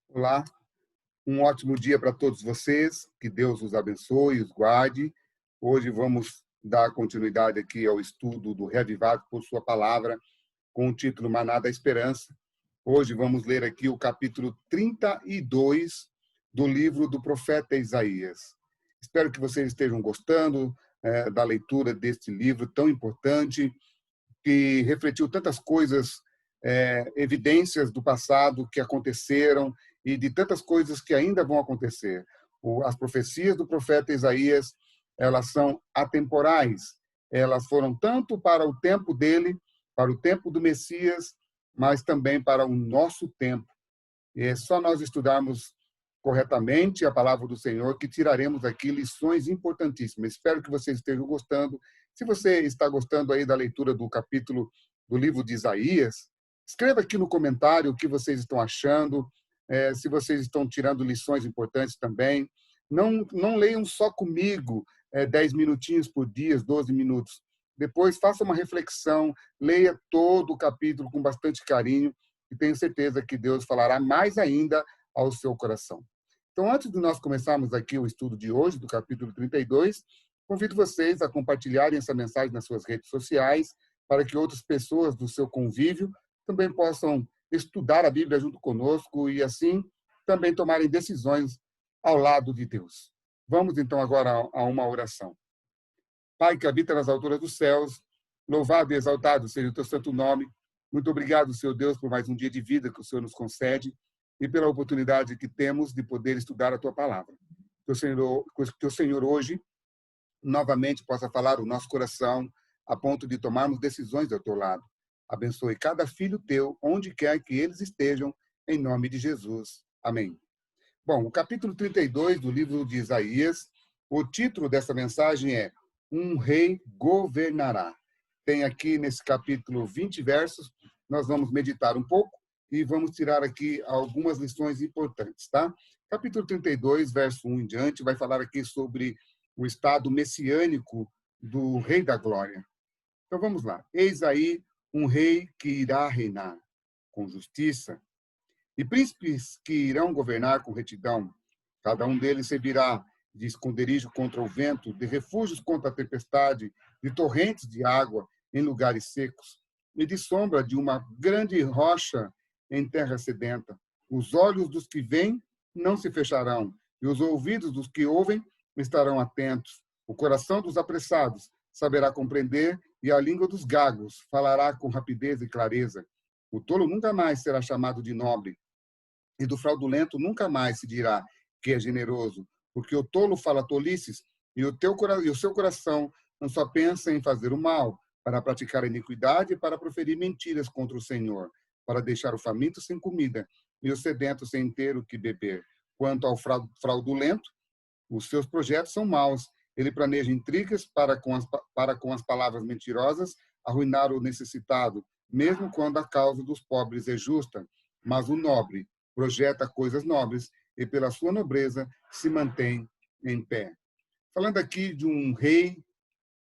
Olá, um ótimo dia para todos vocês, que Deus os abençoe e os guarde. Hoje vamos dar continuidade aqui ao estudo do Reavivado por Sua Palavra, com o título Maná da Esperança. Hoje vamos ler aqui o capítulo 32 do livro do profeta Isaías. Espero que vocês estejam gostando da leitura deste livro tão importante, que refletiu tantas coisas, evidências do passado que aconteceram e de tantas coisas que ainda vão acontecer. As profecias do profeta Isaías, elas são atemporais. Elas foram tanto para o tempo dele, para o tempo do Messias, mas também para o nosso tempo. E é só nós estudarmos corretamente a palavra do Senhor que tiraremos aqui lições importantíssimas. Espero que vocês estejam gostando. Se você está gostando aí da leitura do capítulo do livro de Isaías, escreva aqui no comentário o que vocês estão achando, se vocês estão tirando lições importantes também. Não leiam só comigo 10 minutinhos por dia, 12 minutos. Depois faça uma reflexão, leia todo o capítulo com bastante carinho e tenho certeza que Deus falará mais ainda ao seu coração. Então, antes de nós começarmos aqui o estudo de hoje, do capítulo 32, convido vocês a compartilharem essa mensagem nas suas redes sociais, para que outras pessoas do seu convívio também possam estudar a Bíblia junto conosco e, assim, também tomarem decisões ao lado de Deus. Vamos, então, agora a uma oração. Pai que habita nas alturas dos céus, louvado e exaltado seja o teu santo nome. Muito obrigado, Senhor Deus, por mais um dia de vida que o Senhor nos concede e pela oportunidade que temos de poder estudar a tua palavra. Que o Senhor hoje novamente possa falar o nosso coração a ponto de tomarmos decisões ao teu lado. Abençoe cada filho teu, onde quer que eles estejam, em nome de Jesus. Amém. Bom, o capítulo 32 do livro de Isaías, o título dessa mensagem é Um Rei Governará. Tem aqui nesse capítulo 20 versos, nós vamos meditar um pouco e vamos tirar aqui algumas lições importantes, tá? Capítulo 32, verso 1 em diante, vai falar aqui sobre o estado messiânico do Rei da Glória. Então vamos lá. Eis aí um rei que irá reinar com justiça, e príncipes que irão governar com retidão. Cada um deles servirá de esconderijo contra o vento, de refúgios contra a tempestade, de torrentes de água em lugares secos, e de sombra de uma grande rocha em terra sedenta. Os olhos dos que veem não se fecharão, e os ouvidos dos que ouvem estarão atentos. O coração dos apressados saberá compreender, e a língua dos gagos falará com rapidez e clareza. O tolo nunca mais será chamado de nobre, e do fraudulento nunca mais se dirá que é generoso, porque o tolo fala tolices, e o seu coração não só pensa em fazer o mal, para praticar a iniquidade e para proferir mentiras contra o Senhor, para deixar o faminto sem comida e o sedento sem ter o que beber. Quanto ao fraudulento, os seus projetos são maus. Ele planeja intrigas para com as palavras mentirosas arruinar o necessitado, mesmo quando a causa dos pobres é justa. Mas o nobre projeta coisas nobres e, pela sua nobreza, se mantém em pé. Falando aqui de um rei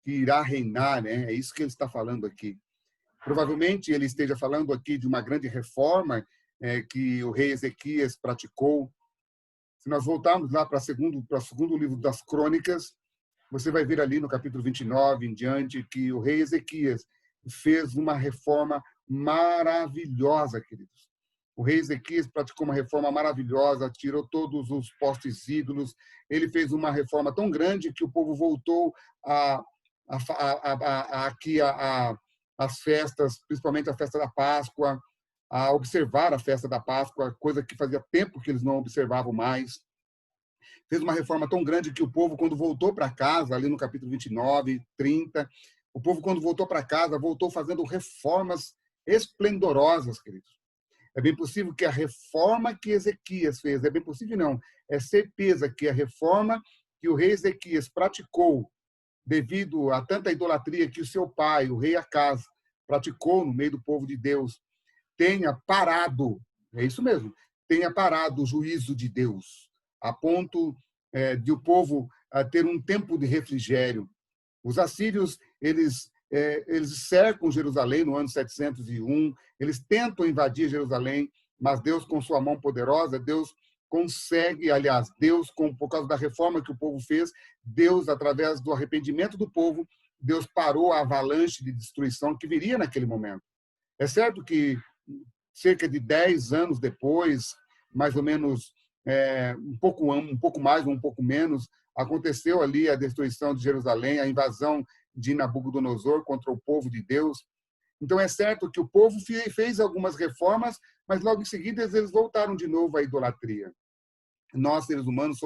que irá reinar, né? É isso que ele está falando aqui. Provavelmente ele esteja falando aqui de uma grande reforma que o rei Ezequias praticou. Se nós voltarmos lá para o segundo livro das Crônicas, você vai ver ali no capítulo 29 em diante que o rei Ezequias fez uma reforma maravilhosa, queridos. O rei Ezequias praticou uma reforma maravilhosa, tirou todos os postes ídolos, ele fez uma reforma tão grande que o povo voltou aqui as festas, principalmente a festa da Páscoa, a observar a festa da Páscoa, coisa que fazia tempo que eles não observavam mais. Fez uma reforma tão grande que o povo, quando voltou para casa, ali no capítulo 29, 30, o povo, quando voltou para casa, voltou fazendo reformas esplendorosas, queridos. É bem possível que a reforma que Ezequias fez, é bem possível não, é certeza que a reforma que o rei Ezequias praticou devido a tanta idolatria que o seu pai, o rei Acaz, praticou no meio do povo de Deus, tenha parado, é isso mesmo, tenha parado o juízo de Deus, a ponto de o povo ter um tempo de refrigério. Os assírios, eles cercam Jerusalém no ano 701, eles tentam invadir Jerusalém, mas Deus, com sua mão poderosa, Deus consegue, aliás, Deus, por causa da reforma que o povo fez, Deus, através do arrependimento do povo, Deus parou a avalanche de destruição que viria naquele momento. É certo que cerca de 10 anos depois, mais ou menos, um pouco mais ou um pouco menos, aconteceu ali a destruição de Jerusalém, a invasão de Nabucodonosor contra o povo de Deus. Então, é certo que o povo fez algumas reformas, mas logo em seguida eles voltaram de novo à idolatria. Nós, seres humanos,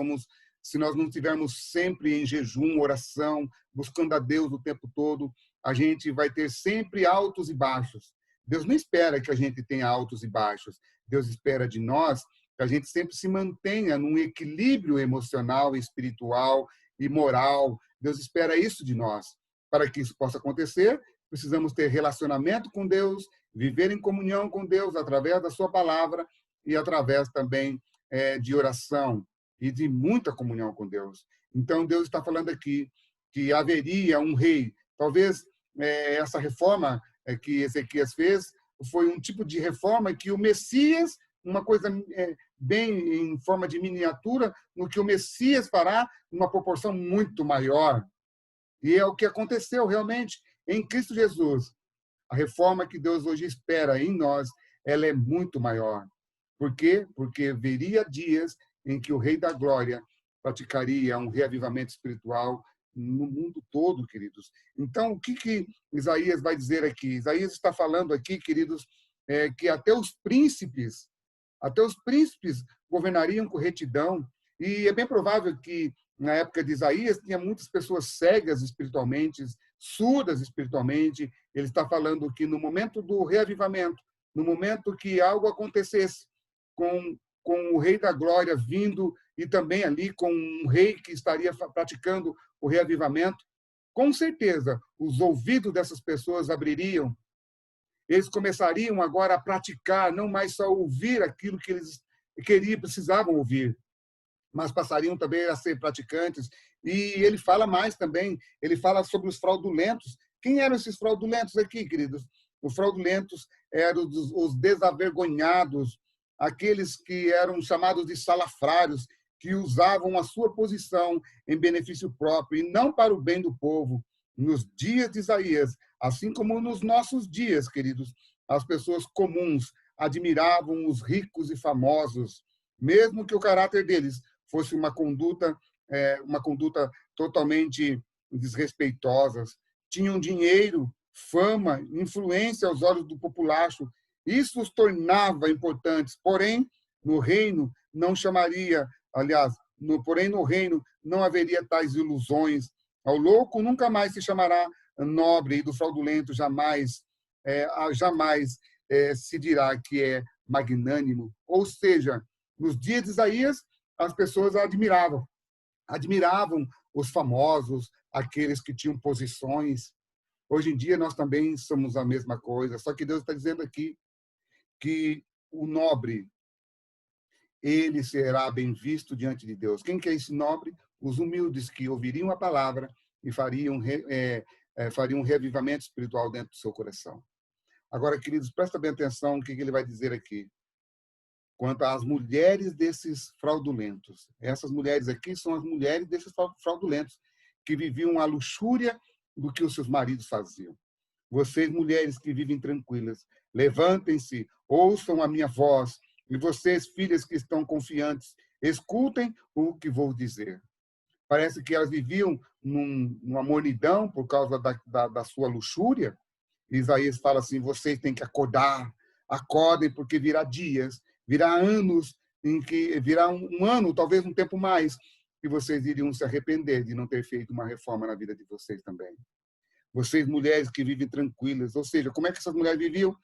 se nós não estivermos sempre em jejum, oração, buscando a Deus o tempo todo, a gente vai ter sempre altos e baixos. Deus não espera que a gente tenha altos e baixos. Deus espera de nós que a gente sempre se mantenha num equilíbrio emocional, espiritual e moral. Deus espera isso de nós. Para que isso possa acontecer, precisamos ter relacionamento com Deus, viver em comunhão com Deus através da sua palavra e através também de oração e de muita comunhão com Deus. Então, Deus está falando aqui que haveria um rei. Talvez essa reforma que Ezequias fez foi um tipo de reforma que o Messias, uma coisa bem em forma de miniatura, no que o Messias fará numa proporção muito maior. E é o que aconteceu realmente em Cristo Jesus. A reforma que Deus hoje espera em nós, ela é muito maior. Por quê? Porque viria dias em que o Rei da Glória praticaria um reavivamento espiritual no mundo todo, queridos. Então, o que Isaías vai dizer aqui? Isaías está falando aqui, queridos, que até os príncipes governariam com retidão. E é bem provável que, na época de Isaías, tinha muitas pessoas cegas espiritualmente, surdas espiritualmente. Ele está falando que no momento do reavivamento, no momento que algo acontecesse com o Rei da Glória vindo e também ali com um rei que estaria praticando o reavivamento, com certeza os ouvidos dessas pessoas abririam. Eles começariam agora a praticar, não mais só ouvir aquilo que eles precisavam ouvir, mas passariam também a ser praticantes. E ele fala mais também, ele fala sobre os fraudulentos. Quem eram esses fraudulentos aqui, queridos? Os fraudulentos eram os desavergonhados, aqueles que eram chamados de salafrários, que usavam a sua posição em benefício próprio e não para o bem do povo. Nos dias de Isaías, assim como nos nossos dias, queridos, as pessoas comuns admiravam os ricos e famosos, mesmo que o caráter deles fosse uma conduta totalmente desrespeitosa. Tinham dinheiro, fama, influência aos olhos do populacho. Isso os tornava importantes. Porém, no reino não chamaria, aliás, porém no reino não haveria tais ilusões. Ao louco nunca mais se chamará nobre, e do fraudulento jamais se dirá que é magnânimo. Ou seja, nos dias de Isaías, as pessoas admiravam os famosos, aqueles que tinham posições. Hoje em dia nós também somos a mesma coisa, só que Deus está dizendo aqui que o nobre, ele será bem visto diante de Deus. Quem que é esse nobre? Os humildes que ouviriam a palavra e fariam um reavivamento espiritual dentro do seu coração. Agora, queridos, presta bem atenção no que ele vai dizer aqui. Quanto às mulheres desses fraudulentos. Essas mulheres aqui são as mulheres desses fraudulentos, que viviam a luxúria do que os seus maridos faziam. Vocês, mulheres que vivem tranquilas, levantem-se, ouçam a minha voz, e vocês, filhas que estão confiantes, escutem o que vou dizer. Parece que elas viviam numa mornidão por causa da sua luxúria. Isaías fala assim, vocês têm que acordar, acordem, porque virá dias, virá anos, em que virá um ano, talvez um tempo mais, que vocês iriam se arrepender de não ter feito uma reforma na vida de vocês também. Vocês, mulheres que vivem tranquilas, ou seja, como é que essas mulheres viviam?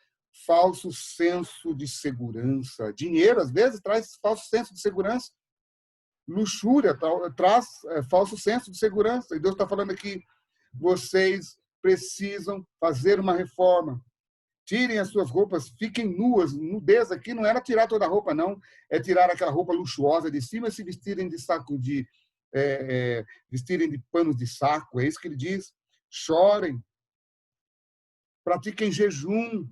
Falso senso de segurança. Dinheiro, às vezes, traz falso senso de segurança. Luxúria traz falso senso de segurança. E Deus está falando aqui, vocês precisam fazer uma reforma. Tirem as suas roupas, fiquem nuas. Nudez aqui não era tirar toda a roupa, não. É tirar aquela roupa luxuosa de cima e se vestirem de vestirem de panos de saco. É isso que ele diz. Chorem. Pratiquem jejum.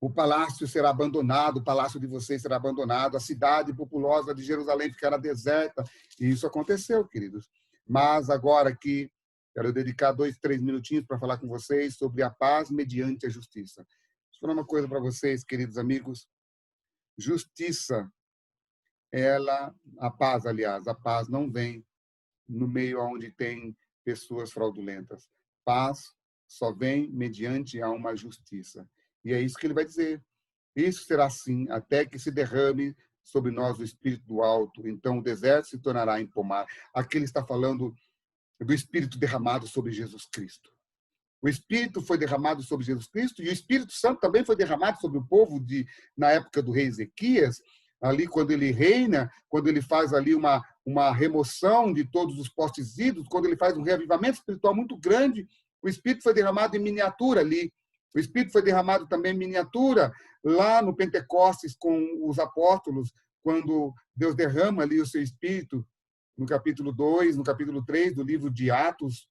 O palácio será abandonado, o palácio de vocês será abandonado, a cidade populosa de Jerusalém ficará deserta. E isso aconteceu, queridos. Mas agora aqui, quero dedicar 2, 3 minutinhos para falar com vocês sobre a paz mediante a justiça. Deixa eu falar uma coisa para vocês, queridos amigos. Justiça, a paz, aliás, a paz não vem no meio onde tem pessoas fraudulentas. Paz só vem mediante a uma justiça. E é isso que ele vai dizer. Isso será assim até que se derrame sobre nós o Espírito do alto. Então o deserto se tornará em pomar. Aqui ele está falando do Espírito derramado sobre Jesus Cristo. O Espírito foi derramado sobre Jesus Cristo e o Espírito Santo também foi derramado sobre o povo na época do rei Ezequias, ali quando ele reina, quando ele faz ali uma remoção de todos os postes ídolos, quando ele faz um reavivamento espiritual muito grande, o Espírito foi derramado em miniatura ali. O Espírito foi derramado também em miniatura lá no Pentecostes com os apóstolos, quando Deus derrama ali o seu Espírito, no capítulo 2, no capítulo 3 do livro de Atos.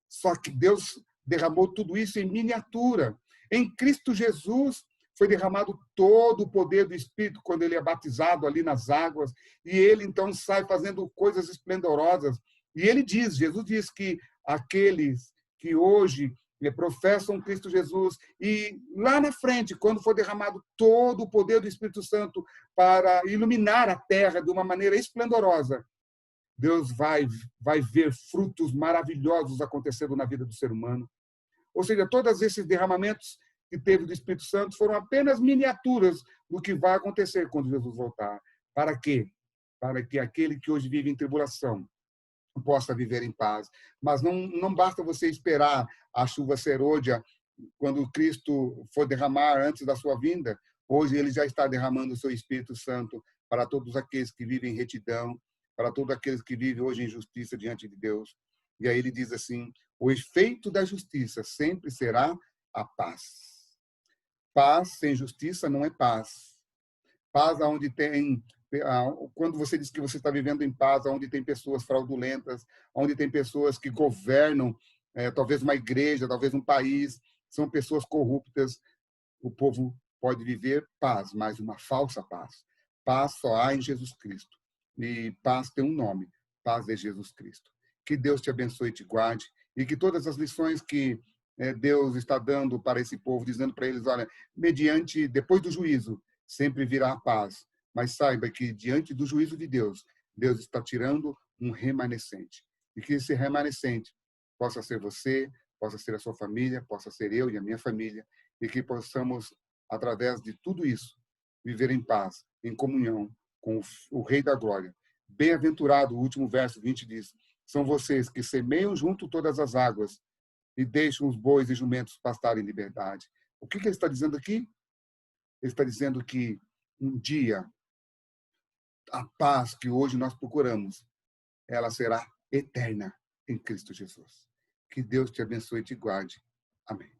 Só que Deus derramou tudo isso em miniatura. Em Cristo Jesus foi derramado todo o poder do Espírito quando ele é batizado ali nas águas, e ele então sai fazendo coisas esplendorosas. E ele diz, Jesus diz que aqueles que hoje professam Cristo Jesus, e lá na frente, quando for derramado todo o poder do Espírito Santo para iluminar a terra de uma maneira esplendorosa, Deus vai ver frutos maravilhosos acontecendo na vida do ser humano. Ou seja, todos esses derramamentos que teve do Espírito Santo foram apenas miniaturas do que vai acontecer quando Jesus voltar. Para quê? Para que aquele que hoje vive em tribulação possa viver em paz. Mas não basta você esperar a chuva serôdia quando Cristo for derramar antes da sua vinda. Hoje ele já está derramando o seu Espírito Santo para todos aqueles que vivem em retidão, para todos aqueles que vivem hoje em justiça diante de Deus. E aí ele diz assim, o efeito da justiça sempre será a paz. Paz sem justiça não é paz. Paz onde tem... Quando você diz que você está vivendo em paz, onde tem pessoas fraudulentas, onde tem pessoas que governam, talvez uma igreja, talvez um país, são pessoas corruptas, o povo pode viver paz, mas uma falsa paz. Paz só há em Jesus Cristo. E paz tem um nome, paz é Jesus Cristo. Que Deus te abençoe e te guarde, e que todas as lições que Deus está dando para esse povo, dizendo para eles, olha, depois do juízo, sempre virá a paz. Mas saiba que diante do juízo de Deus, Deus está tirando um remanescente. E que esse remanescente possa ser você, possa ser a sua família, possa ser eu e a minha família, e que possamos, através de tudo isso, viver em paz, em comunhão com o Rei da Glória. Bem-aventurado, o último verso 20 diz, são vocês que semeiam junto todas as águas e deixam os bois e jumentos pastarem em liberdade. O que ele está dizendo aqui? Ele está dizendo que um dia a paz que hoje nós procuramos, ela será eterna em Cristo Jesus. Que Deus te abençoe e te guarde. Amém.